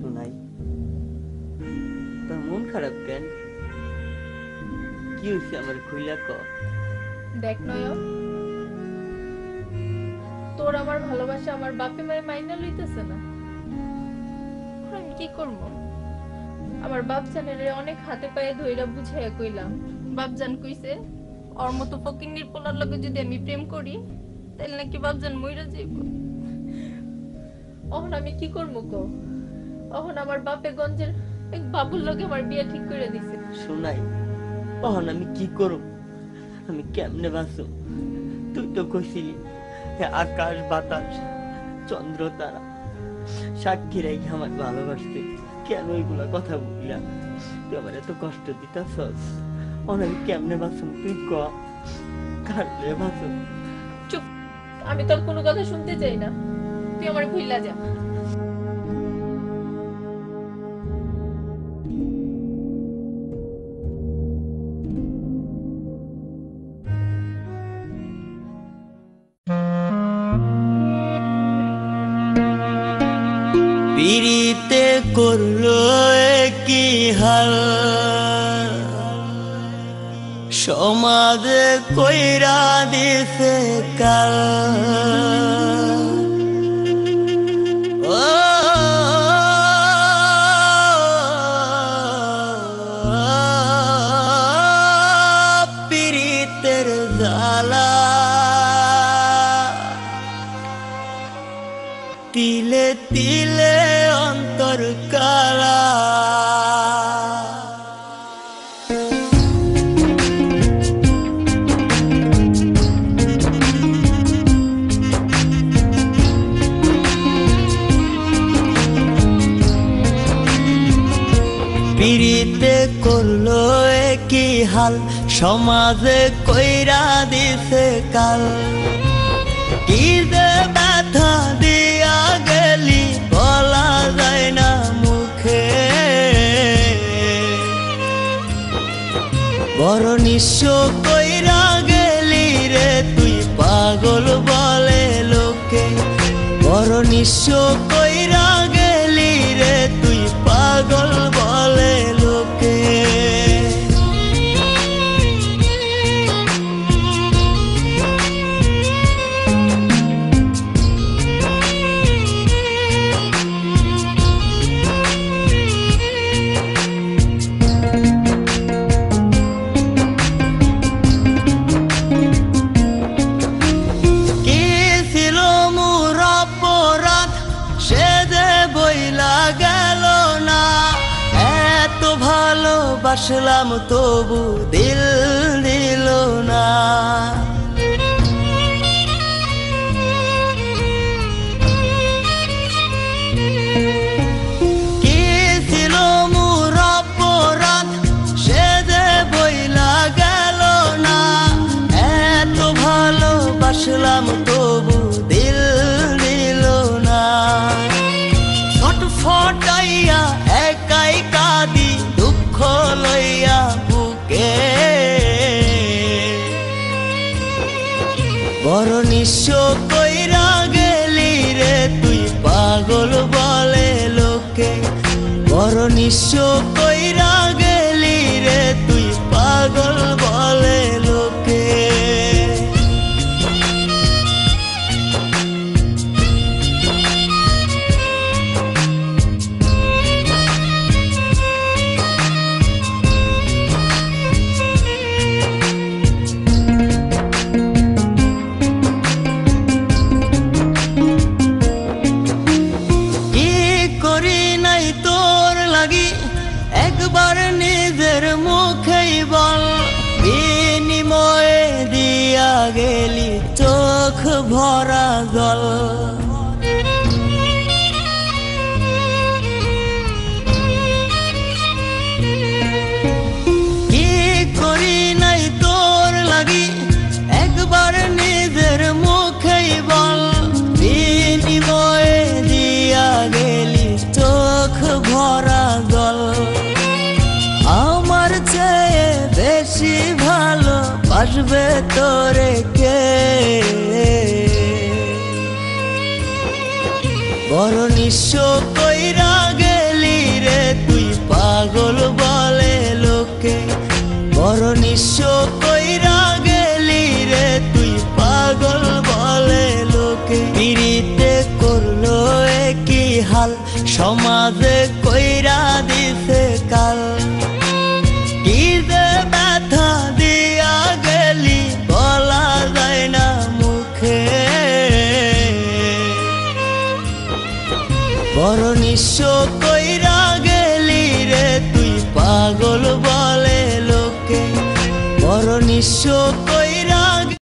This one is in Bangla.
শোনাই, তোর মন খারাপ কেন? কি হয়েছে আমার খুইলা ক। দেখ নয়ন, তোর আমার ভালোবাসা আমার বাপে মায়ে মাইনা লইতেছে না। আমি কি করব? আমার বাপজানের অনেক হাতে পায়ে ধইরা বুঝাইয়া কইলাম। বাপজান কইছে ওর মতো ফকিন্নির পোলার লগে যদি আমি প্রেম করি তাহলে নাকি বাপজান মইরা যাইব। অহন আমি কি করবো কো? অহন আমার বাপে গঞ্জের এক বাবুর লগে আমার বিয়ে ঠিক করে দিছে। শোনাই, তখন আমি কি করব? আমি কেমনে বাঁচব? তুই তো কইছিলি আকাশ বাতাস চন্দ্র তারা সাক্ষী রেখে আমার ভালোবাসতে, কেন এগুলা কথা বললাম? তুই আমার এত কষ্ট দিতাছস, আমি কেমনে বাঁচব? তুই ক, কারলে বাঁচব? চুপ, আমি তোর কোনো কথা শুনতে চাই না। তুই আমার ভুইলা যা। পিরিতে করলো কি হাল, সমাজে কইরা দিছে কাল। ও পিরিতের জ্বালা, তিলে তিলে অন্তর কালা। পিরিতে করলো কি হাল, সমাজে কইরা দিছে কাল। কি যে ব্যথা দিয়া গেলি বলা যায় না মুখে, বড় নিঃস্ব কইরা গেলি রে তুই পাগল বলে লোকে। বড় নিঃস্ব কইরা গেলি রে তুই পাগল বলে লোকে। ভালোবাসলাম তবু দিল দিল না, কি ছিল মোর অপরাধ সে যে বইলা গেল না। এত ভালোবাসলাম তবু দিল দিল না, ছটফটাইয়া একাই কাঁদি দুঃখ লইয়া বুকে। বড় নিঃস্ব কইরা গেলি রে তুই পাগল বলে লোকে। বড় নিঃস্ব কইরা গেলি রে তুই পাগল বলে লোকে। একবার নিজের মুখেই বল, বিনিময়ে দিয়া গেলি চোখ ভরা জল। কি করি নাই তোর লাগি একবার নিজের মুখেই বল, বিনিময়ে দিয়া গেলি চোখ ভরা জল। আমার চেয়ে বেশি ভালো বাসবে তোরে কে? বড় নিঃস্ব কইরা গেলি সমাজে কইরা দিছে কাল, কি যে ব্যথা দিয়া গেলি বলা যায় না মুখে। বড় নিঃস্ব কইরা গেলি রে তুই পাগল বলে লোকে, বড় নিঃস্ব কই